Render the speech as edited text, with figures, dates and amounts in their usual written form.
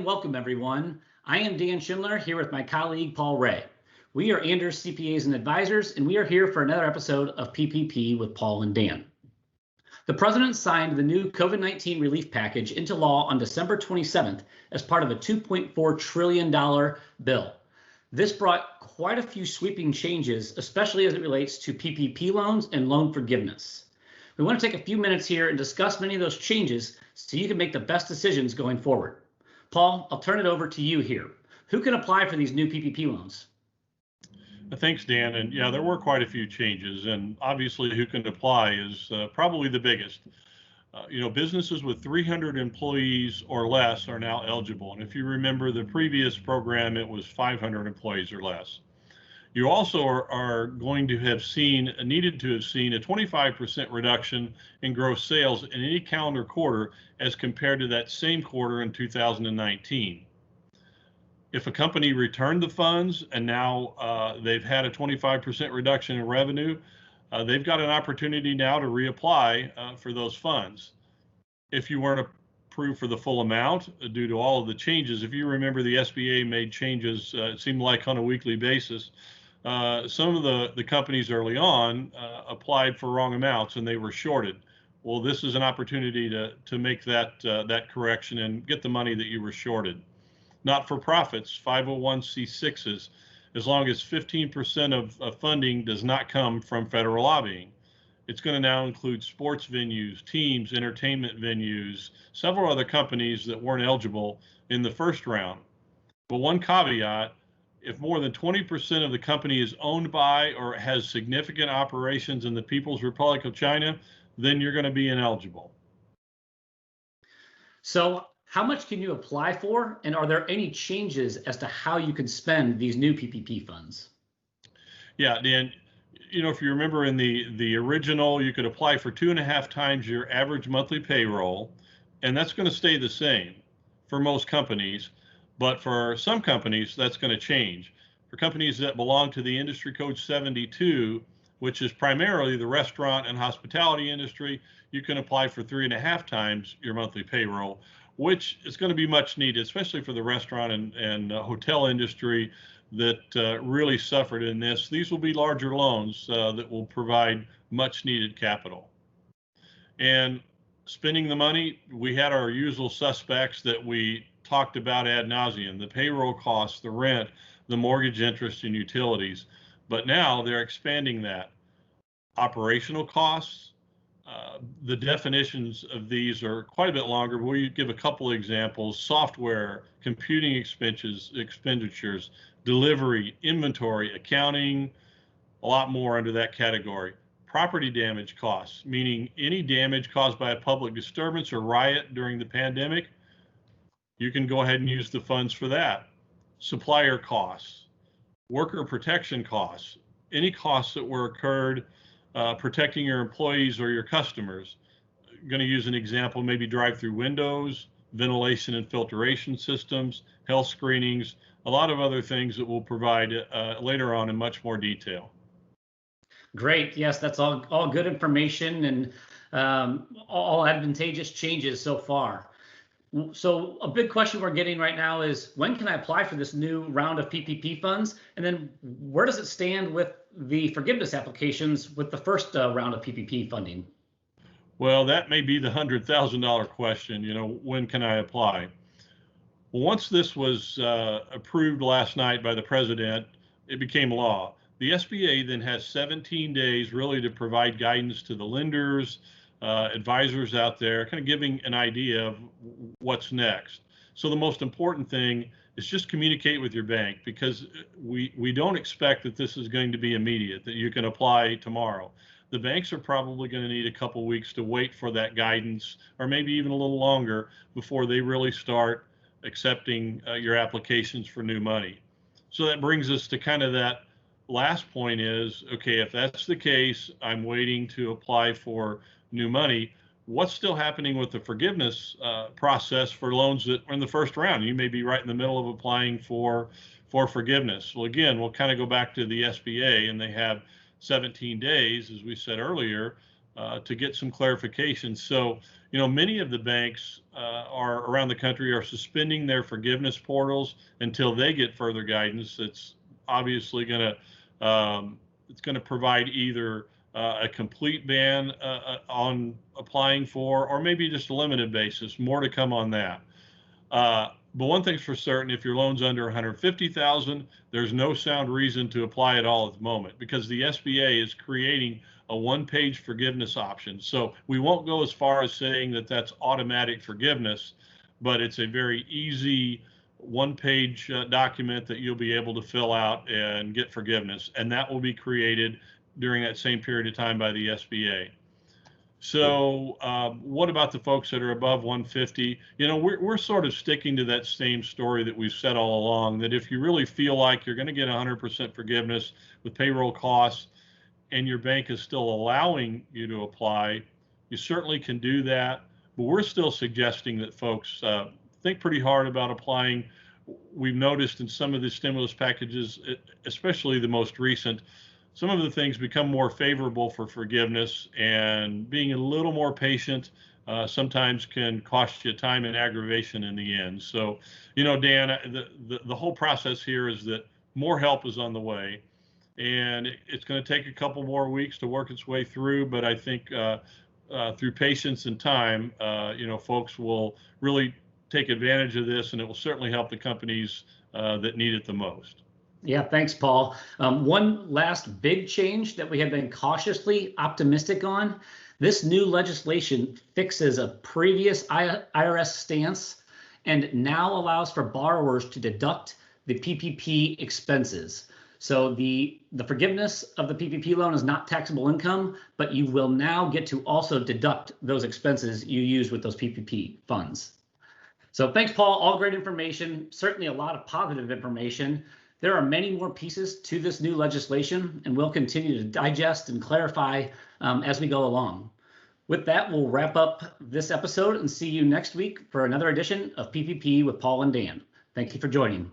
and welcome everyone. I am Dan Schindler here with my colleague Paul Ray. We are Anders CPAs and Advisors, and we are here for another episode of PPP with Paul and Dan. The President signed the new COVID-19 relief package into law on December 27th as part of a $2.4 trillion bill. This brought quite a few sweeping changes, especially as it relates to PPP loans and loan forgiveness. We want to take a few minutes here and discuss many of those changes so you can make the best decisions going forward. Paul, I'll turn it over to you here. Who can apply for these new PPP loans? Thanks, Dan. And yeah, there were quite a few changes, and obviously who can apply is probably the biggest. Businesses with 300 employees or less are now eligible. And if you remember the previous program, it was 500 employees or less. You also are going to have needed to have seen a 25% reduction in gross sales in any calendar quarter as compared to that same quarter in 2019. If a company returned the funds and now they've had a 25% reduction in revenue, they've got an opportunity now to reapply for those funds. If you weren't approved for the full amount due to all of the changes, if you remember the SBA made changes, it seemed like on a weekly basis. Some of the companies early on applied for wrong amounts and they were shorted. Well, this is an opportunity to make that correction and get the money that you were shorted. Not-for-profits, 501c6s, as long as 15% of funding does not come from federal lobbying. It's going to now include sports venues, teams, entertainment venues, several other companies that weren't eligible in the first round. But one caveat, if more than 20% of the company is owned by or has significant operations in the People's Republic of China, then you're going to be ineligible. So how much can you apply for, and are there any changes as to how you can spend these new PPP funds? Yeah, Dan, if you remember in the original, you could apply for 2.5 times your average monthly payroll, and that's going to stay the same for most companies. But for some companies, that's going to change. For companies that belong to the industry code 72, which is primarily the restaurant and hospitality industry, you can apply for 3.5 times your monthly payroll, which is going to be much needed, especially for the restaurant and hotel industry that really suffered in this. These will be larger loans that will provide much needed capital. And spending the money, we had our usual suspects that we talked about ad nauseum: the payroll costs, the rent, the mortgage interest, and utilities. But now they're expanding that. Operational costs, the definitions of these are quite a bit longer, but we give a couple of examples: software, computing expenditures, delivery, inventory, accounting, a lot more under that category. Property damage costs, meaning any damage caused by a public disturbance or riot during the pandemic, you can go ahead and use the funds for that. Supplier costs, worker protection costs, any costs that were incurred protecting your employees or your customers. I'm going to use an example, maybe drive-through windows, ventilation and filtration systems, health screenings, a lot of other things that we'll provide later on in much more detail. Great. Yes, that's all good information and all advantageous changes so far. So a big question we're getting right now is, when can I apply for this new round of PPP funds? And then where does it stand with the forgiveness applications with the first round of PPP funding? Well, that may be the $100,000 question, when can I apply? Well, once this was approved last night by the president, it became law. The SBA then has 17 days really to provide guidance to the lenders, advisors out there, kind of giving an idea of what's next. So the most important thing is just communicate with your bank, because we don't expect that this is going to be immediate, that you can apply tomorrow. The banks are probably going to need a couple weeks to wait for that guidance, or maybe even a little longer before they really start accepting your applications for new money. So that brings us to kind of that last point is, okay, if that's the case, I'm waiting to apply for new money. What's still happening with the forgiveness process for loans that are in the first round? You may be right in the middle of applying for forgiveness. Well, again, we'll kind of go back to the SBA, and they have 17 days, as we said earlier, to get some clarification. So many of the banks are around the country are suspending their forgiveness portals until they get further guidance. It's obviously going to provide either a complete ban on applying for, or maybe just a limited basis. More to come on that. But one thing's for certain: if your loan's under 150,000, there's no sound reason to apply at all at the moment, because the SBA is creating a one-page forgiveness option. So we won't go as far as saying that that's automatic forgiveness, but it's a very easy one-page document that you'll be able to fill out and get forgiveness, and that will be created during that same period of time by the SBA. So what about the folks that are above 150? We're sort of sticking to that same story that we've said all along, that if you really feel like you're going to get 100% forgiveness with payroll costs and your bank is still allowing you to apply, you certainly can do that. But we're still suggesting that folks think pretty hard about applying. We've noticed in some of the stimulus packages, especially the most recent, some of the things become more favorable for forgiveness, and being a little more patient sometimes can cost you time and aggravation in the end. So, Dan, the whole process here is that more help is on the way, and it's going to take a couple more weeks to work its way through. But I think through patience and time, folks will really take advantage of this, and it will certainly help the companies that need it the most. Yeah, thanks, Paul. One last big change that we have been cautiously optimistic on: this new legislation fixes a previous IRS stance and now allows for borrowers to deduct the PPP expenses. So the forgiveness of the PPP loan is not taxable income, but you will now get to also deduct those expenses you use with those PPP funds. So thanks, Paul. All great information, certainly a lot of positive information. There are many more pieces to this new legislation, and we'll continue to digest and clarify as we go along. With that, we'll wrap up this episode and see you next week for another edition of PPP with Paul and Dan. Thank you for joining.